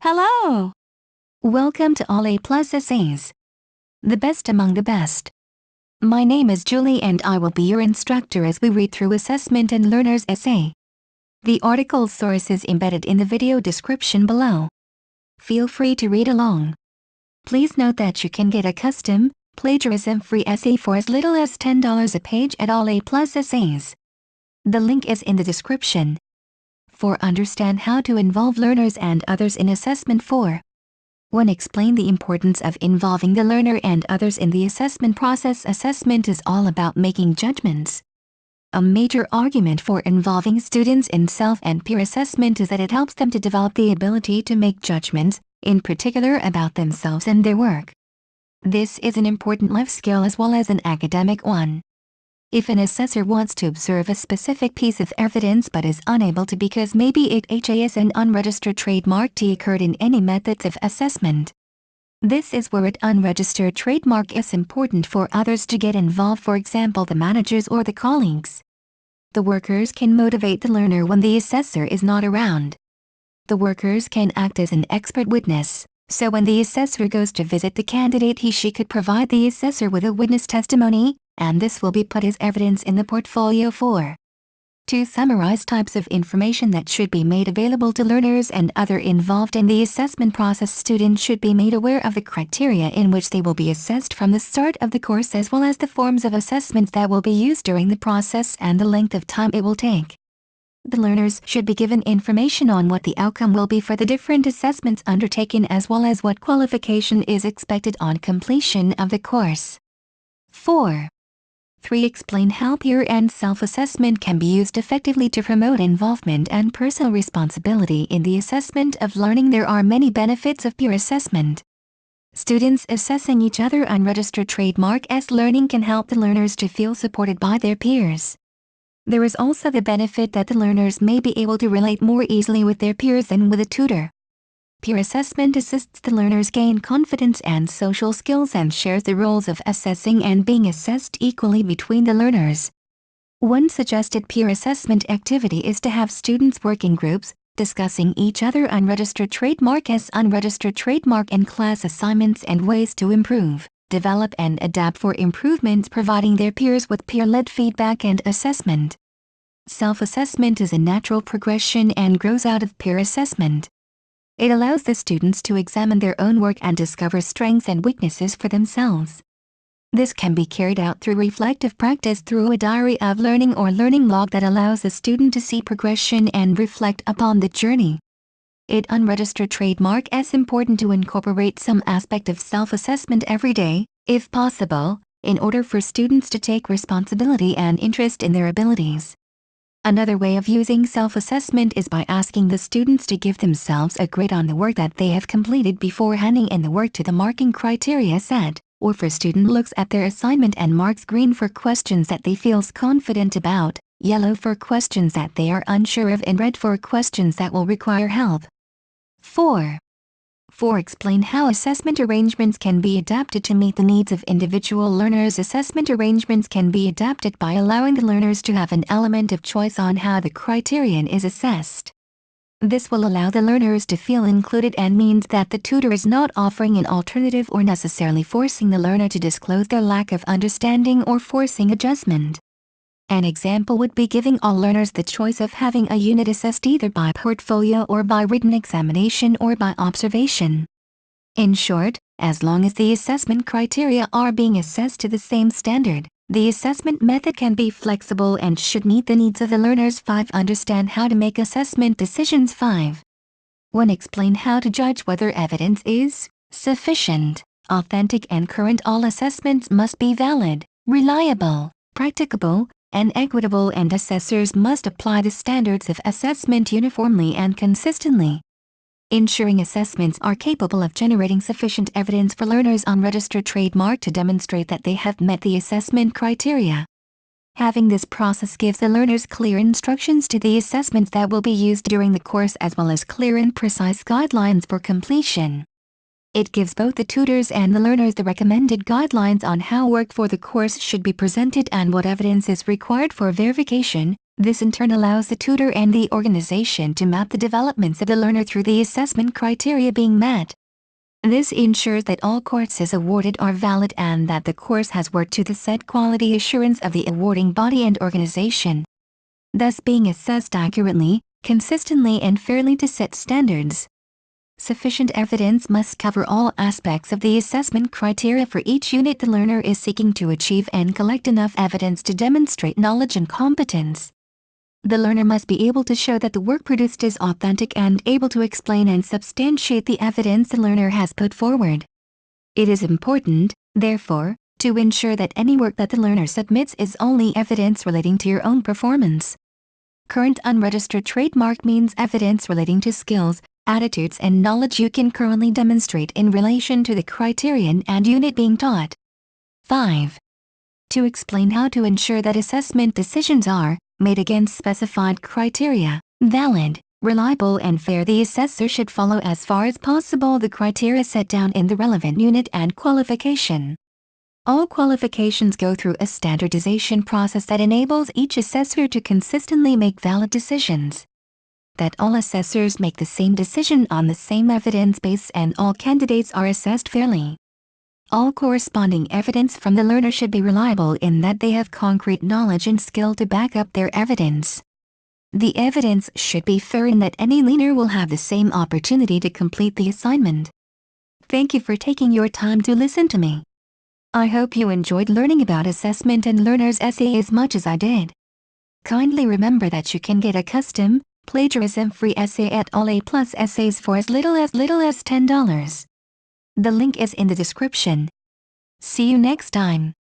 Hello! Welcome to All A+ Essays, the best among the best. My name is Julie and I will be your instructor as we read through assessment and learner's essay. The article source is embedded in the video description below. Feel free to read along. Please note that you can get a custom, plagiarism-free essay for as little as $10 a page at All A+ Essays. The link is in the description. Understand how to involve learners and others in assessment. 1. Explain the importance of involving the learner and others in the assessment process. Assessment is all about making judgments. A major argument for involving students in self and peer assessment is that it helps them to develop the ability to make judgments, in particular about themselves and their work. This is an important life skill as well as an academic one. If an assessor wants to observe a specific piece of evidence but is unable to because maybe it has an unregistered trademark occurred in any methods of assessment. This is where an unregistered trademark is important for others to get involved, for example the managers or the colleagues. The workers can motivate the learner when the assessor is not around. The workers can act as an expert witness, so when the assessor goes to visit the candidate she could provide the assessor with a witness testimony, and this will be put as evidence in the portfolio. 2. Summarize types of information that should be made available to learners and other involved in the assessment process. Students should be made aware of the criteria in which they will be assessed from the start of the course as well as the forms of assessments that will be used during the process and the length of time it will take. The learners should be given information on what the outcome will be for the different assessments undertaken as well as what qualification is expected on completion of the course. 3. Explain how peer and self-assessment can be used effectively to promote involvement and personal responsibility in the assessment of learning. There are many benefits of peer assessment. Students assessing each other unregistered trademark as learning can help the learners to feel supported by their peers. There is also the benefit that the learners may be able to relate more easily with their peers than with a tutor. Peer assessment assists the learners gain confidence and social skills and shares the roles of assessing and being assessed equally between the learners. One suggested peer assessment activity is to have students work in groups, discussing each other unregistered trademark as unregistered trademark and class assignments and ways to improve, develop and adapt for improvements, providing their peers with peer-led feedback and assessment. Self-assessment is a natural progression and grows out of peer assessment. It allows the students to examine their own work and discover strengths and weaknesses for themselves. This can be carried out through reflective practice through a diary of learning or learning log that allows the student to see progression and reflect upon the journey. Unregistered trademark is important to incorporate some aspect of self-assessment every day, if possible, in order for students to take responsibility and interest in their abilities. Another way of using self-assessment is by asking the students to give themselves a grade on the work that they have completed before handing in the work to the marking criteria set, or for student looks at their assignment and marks green for questions that they feels confident about, yellow for questions that they are unsure of and red for questions that will require help. 4. Explain how assessment arrangements can be adapted to meet the needs of individual learners. Assessment arrangements can be adapted by allowing the learners to have an element of choice on how the criterion is assessed. This will allow the learners to feel included and means that the tutor is not offering an alternative or necessarily forcing the learner to disclose their lack of understanding or forcing adjustment. An example would be giving all learners the choice of having a unit assessed either by portfolio or by written examination or by observation. In short, as long as the assessment criteria are being assessed to the same standard, the assessment method can be flexible and should meet the needs of the learners. 5. Understand how to make assessment decisions. 1. Explain how to judge whether evidence is sufficient, authentic and current. All assessments must be valid, reliable, practicable, and equitable, and assessors must apply the standards of assessment uniformly and consistently. Ensuring assessments are capable of generating sufficient evidence for learners unregistered trademark to demonstrate that they have met the assessment criteria. Having this process gives the learners clear instructions to the assessments that will be used during the course as well as clear and precise guidelines for completion. It gives both the tutors and the learners the recommended guidelines on how work for the course should be presented and what evidence is required for verification, This in turn allows the tutor and the organization to map the developments of the learner through the assessment criteria being met. This ensures that all courses awarded are valid and that the course has worked to the set quality assurance of the awarding body and organization, thus being assessed accurately, consistently and fairly to set standards. Sufficient evidence must cover all aspects of the assessment criteria for each unit the learner is seeking to achieve and collect enough evidence to demonstrate knowledge and competence. The learner must be able to show that the work produced is authentic and able to explain and substantiate the evidence the learner has put forward. It is important, therefore, to ensure that any work that the learner submits is only evidence relating to your own performance. Current unregistered trademark means evidence relating to skills, attitudes and knowledge you can currently demonstrate in relation to the criterion and unit being taught. 5. To explain how to ensure that assessment decisions are made against specified criteria, valid, reliable and fair, the assessor should follow as far as possible the criteria set down in the relevant unit and qualification. All qualifications go through a standardization process that enables each assessor to consistently make valid decisions. That all assessors make the same decision on the same evidence base and all candidates are assessed fairly. All corresponding evidence from the learner should be reliable in that they have concrete knowledge and skill to back up their evidence. The evidence should be fair in that any learner will have the same opportunity to complete the assignment. Thank you for taking your time to listen to me. I hope you enjoyed learning about assessment and learner's essay as much as I did. Kindly remember that you can get a custom, plagiarism-free essay at all A+ essays for as little as $10. The link is in the description. See you next time.